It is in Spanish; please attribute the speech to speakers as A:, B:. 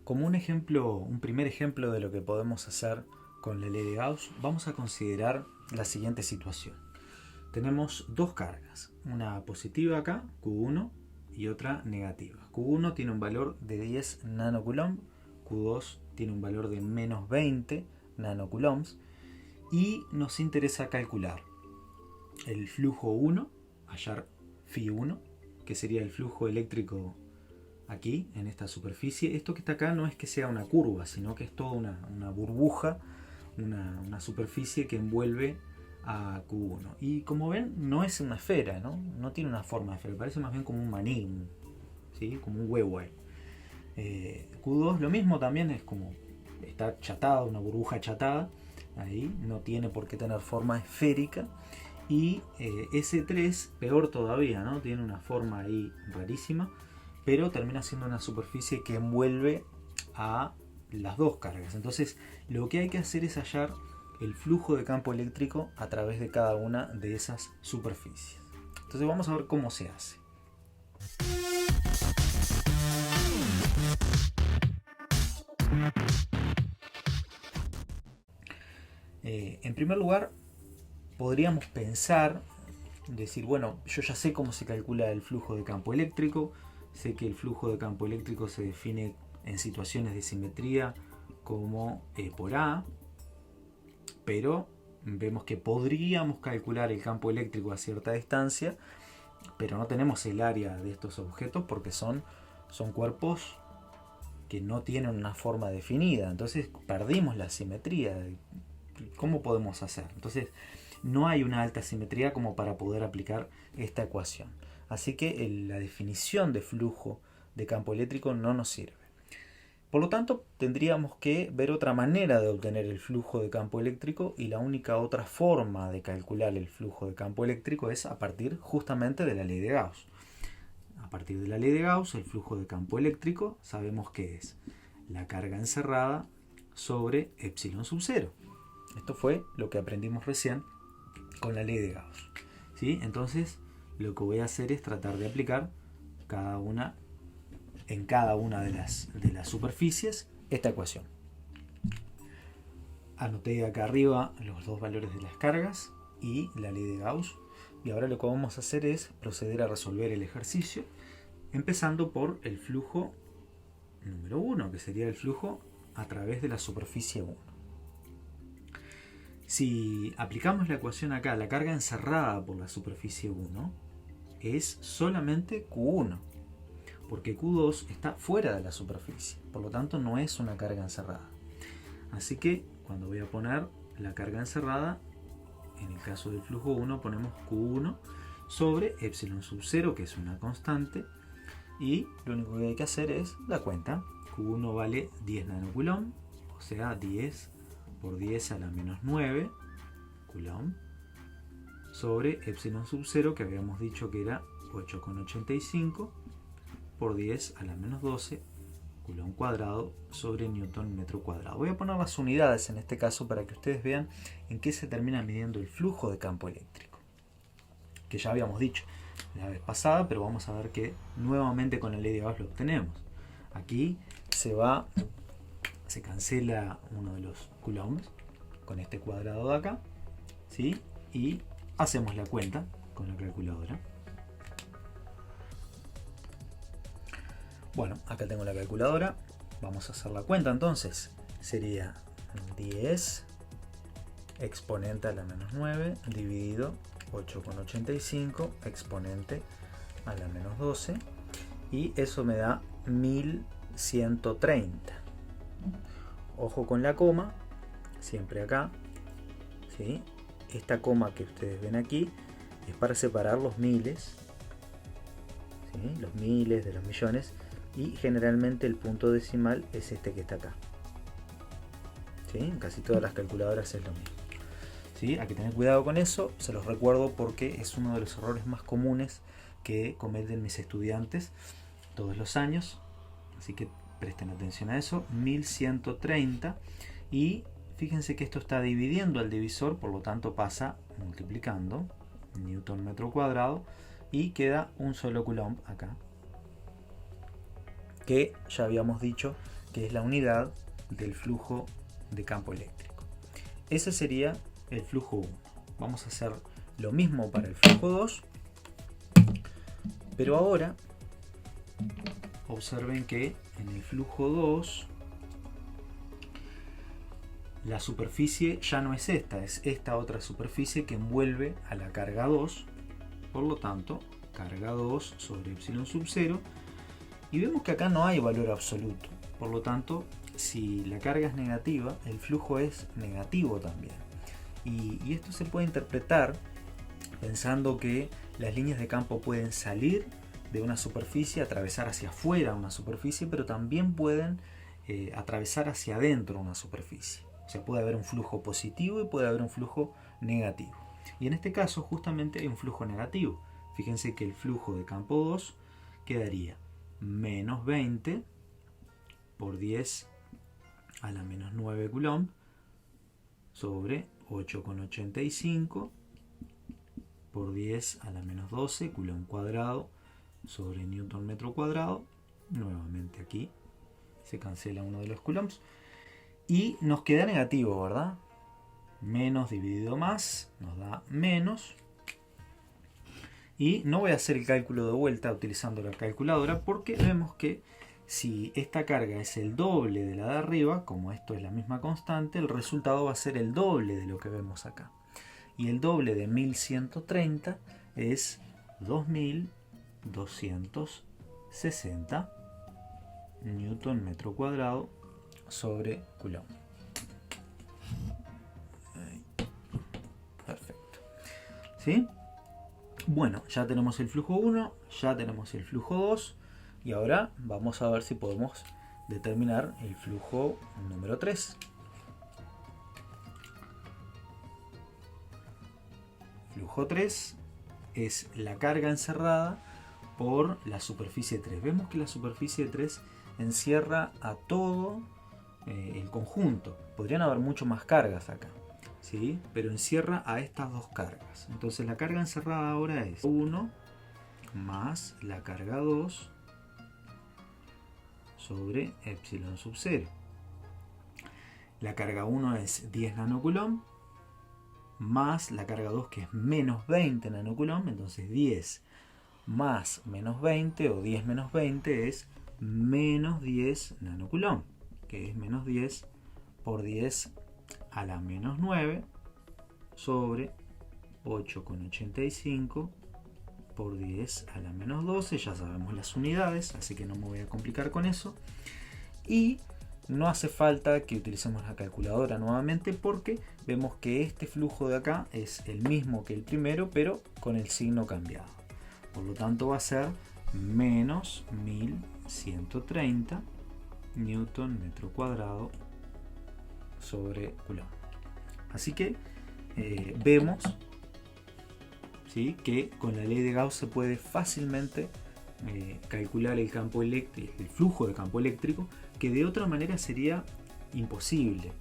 A: Como un ejemplo, un primer ejemplo de lo que podemos hacer con la ley de Gauss, vamos a considerar la siguiente situación. Tenemos dos cargas, una positiva acá, Q1, y otra negativa. Q1 tiene un valor de 10 nanocoulomb, Q2 tiene un valor de menos 20 nanocoulombs, y nos interesa calcular el flujo 1, hallar Φ1, que sería el flujo eléctrico aquí, en esta superficie. Esto que está acá no es que sea una curva, sino que es toda una burbuja, una superficie que envuelve a Q1. Y como ven, no es una esfera, no tiene una forma de esfera, parece más bien como un maní, ¿sí? Como un huevo ahí. Q2 lo mismo, también es como, está achatada, una burbuja achatada, ahí no tiene por qué tener forma esférica. Y S3, peor todavía, ¿no? Tiene una forma ahí rarísima, pero termina siendo una superficie que envuelve a las dos cargas. Entonces lo que hay que hacer es hallar el flujo de campo eléctrico a través de cada una de esas superficies. Entonces vamos a ver cómo se hace. En primer lugar, podríamos pensar, decir, bueno, yo ya sé cómo se calcula el flujo de campo eléctrico, sé que el flujo de campo eléctrico se define en situaciones de simetría como E por A, pero vemos que podríamos calcular el campo eléctrico a cierta distancia, pero no tenemos el área de estos objetos porque son cuerpos que no tienen una forma definida, entonces perdimos la simetría. ¿Cómo podemos hacer? Entonces no hay una alta simetría como para poder aplicar esta ecuación. Así que la definición de flujo de campo eléctrico no nos sirve. Por lo tanto, tendríamos que ver otra manera de obtener el flujo de campo eléctrico, y la única otra forma de calcular el flujo de campo eléctrico es a partir justamente de la ley de Gauss. A partir de la ley de Gauss, el flujo de campo eléctrico sabemos que es la carga encerrada sobre epsilon sub 0. Esto fue lo que aprendimos recién con la ley de Gauss, ¿sí? Entonces lo que voy a hacer es tratar de aplicar en cada una de las superficies esta ecuación. Anoté acá arriba los dos valores de las cargas y la ley de Gauss, y ahora lo que vamos a hacer es proceder a resolver el ejercicio, empezando por el flujo número 1, que sería el flujo a través de la superficie 1. Si aplicamos la ecuación acá, la carga encerrada por la superficie 1 es solamente Q1, porque Q2 está fuera de la superficie, por lo tanto no es una carga encerrada. Así que cuando voy a poner la carga encerrada, en el caso del flujo 1 ponemos Q1 sobre epsilon sub 0, que es una constante, y lo único que hay que hacer es la cuenta. Q1 vale 10 nanocoulomb, o sea 10 por 10 a la menos 9 coulomb, sobre epsilon sub 0, que habíamos dicho que era 8,85 por 10 a la menos 12 coulomb cuadrado sobre newton metro cuadrado. Voy a poner las unidades en este caso para que ustedes vean en qué se termina midiendo el flujo de campo eléctrico, que ya habíamos dicho la vez pasada, pero vamos a ver que nuevamente con la ley de Gauss lo obtenemos. Aquí se cancela uno de los coulombs con este cuadrado de acá, ¿sí? Y hacemos la cuenta con la calculadora. Bueno, acá tengo la calculadora, vamos a hacer la cuenta entonces. Sería 10 exponente a la menos 9 dividido 8,85 exponente a la menos 12, y eso me da 1130. Ojo con la coma, siempre acá, ¿sí? Esta coma que ustedes ven aquí es para separar los miles, ¿sí? Los miles de los millones, y generalmente el punto decimal es este que está acá, ¿sí? En casi todas las calculadoras es lo mismo, ¿sí? Hay que tener cuidado con eso, se los recuerdo porque es uno de los errores más comunes que cometen mis estudiantes todos los años, así que presten atención a eso. 1130, y fíjense que esto está dividiendo al divisor, por lo tanto pasa multiplicando newton metro cuadrado y queda un solo coulomb acá, que ya habíamos dicho que es la unidad del flujo de campo eléctrico. Ese sería el flujo 1. Vamos a hacer lo mismo para el flujo 2, pero ahora observen que en el flujo 2 la superficie ya no es esta otra superficie que envuelve a la carga 2. Por lo tanto, carga 2 sobre epsilon sub 0. Y vemos que acá no hay valor absoluto. Por lo tanto, si la carga es negativa, el flujo es negativo también. Y esto se puede interpretar pensando que las líneas de campo pueden salir de una superficie, atravesar hacia afuera una superficie, pero también pueden atravesar hacia adentro una superficie. O sea, puede haber un flujo positivo y puede haber un flujo negativo. Y en este caso justamente hay un flujo negativo. Fíjense que el flujo de campo 2 quedaría menos 20 por 10 a la menos 9 coulomb sobre 8,85 por 10 a la menos 12 coulomb cuadrado sobre newton metro cuadrado. Nuevamente aquí se cancela uno de los coulombs y nos queda negativo, ¿verdad? Menos dividido más nos da menos. Y no voy a hacer el cálculo de vuelta utilizando la calculadora porque vemos que si esta carga es el doble de la de arriba, como esto es la misma constante, el resultado va a ser el doble de lo que vemos acá. Y el doble de 1130 es 2260 newton metro cuadrado sobre coulomb. Perfecto. ¿Sí? Bueno, ya tenemos el flujo 1, ya tenemos el flujo 2 y ahora vamos a ver si podemos determinar el flujo número 3. Flujo 3 es la carga encerrada por la superficie 3. Vemos que la superficie 3 encierra a todo el conjunto. Podrían haber mucho más cargas acá, ¿sí? Pero encierra a estas dos cargas. Entonces la carga encerrada ahora es 1 más la carga 2 sobre epsilon sub 0. La carga 1 es 10 nanocoulomb más la carga 2 que es menos 20 nanocoulomb. Entonces 10 más menos 20 o 10 menos 20 es menos 10 nanocoulomb, que es menos 10 por 10 a la menos 9 sobre 8,85 por 10 a la menos 12. Ya sabemos las unidades, así que no me voy a complicar con eso. Y no hace falta que utilicemos la calculadora nuevamente porque vemos que este flujo de acá es el mismo que el primero, pero con el signo cambiado. Por lo tanto va a ser menos 1130 newton metro cuadrado sobre coulomb. Así que vemos, ¿sí?, que con la ley de Gauss se puede fácilmente calcular el campo eléctrico, el flujo de campo eléctrico, que de otra manera sería imposible.